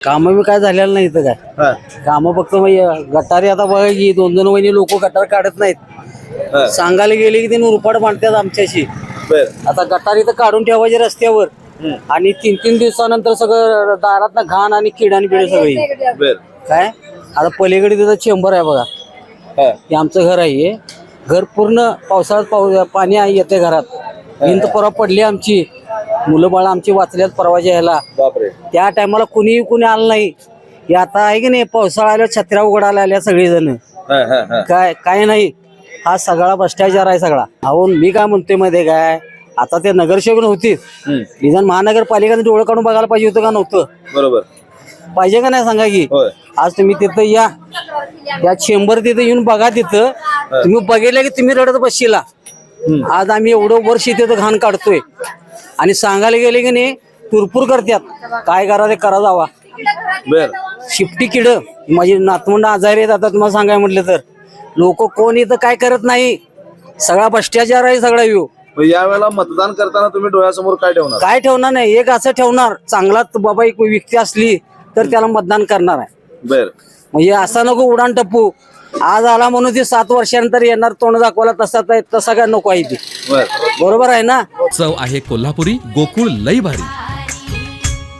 काम बी काय झालेलं नाही इथं काय काम फक्त गटारी आता बघा की 2-2 महिने लोक गटार काढत नाहीत सांगायला गेले की ते नुरपाड बांधतात आमच्याशी आता गटारी तर काढून ठेवायचे रस्त्यावर आणि 3-3 दिवसानंतर सगळं दारात घाण आणि किडाणी बिड सगळी काय आता पलीकडे तिथं चेंबर आहे बघा हे आमचं घर आहे हे घर पूर्ण पावसाळ्यात पाणी येते घरात भिंत परवा पडली आमची मुलं बाळ आमची वाचल्यात परवाच्या ह्याला त्या टायमाला कुणी आलं नाही हे आता आहे की नाही पावसाळ्याला छत्र्या उघडायला आल्या सगळेजण काय नाही हा सगळा भ्रष्टाचार आहे सगळा अहो मी काय म्हणतोय मध्ये काय आता ते नगरसेवक नव्हती निदान महानगरपालिकेने डोळं काढून बघायला पाहिजे होतं का नव्हतं बरोबर पाहिजे का नाही सांगा की आज तुम्ही तिथं या चेंबर तिथं येऊन बघा तिथं तुम्ही बघितलं की तुम्ही रडत बसशीला आज आम्ही एवढं वर्ष तिथं घाण काढतोय आणि सांगायला गेले की नाही तुरपूर करतात काय करा ते करा जावा शिफ्टी किड माझी नातवंड आजारी आहेत आता तुम्हाला सांगाय म्हटलं तर लोक कोण इथं काय करत नाही सगळा भ्रष्टाचार आहे सगळा येऊ यावेळेला मतदान करताना तुम्ही डोळ्यासमोर काय ठेवणार नाही एक असं ठेवणार चांगला बाबा एक व्यक्ती असली तर त्याला मतदान करणार आहे म्हणजे असा नको उडान टप्पू आज आला म्हणून ती 7 वर्षानंतर येणार तोंड दाखवायला तसा काय नको आहे ती बरोबर आहे ना चव आहे कोल्हापुरी गोकुळ लई भारी।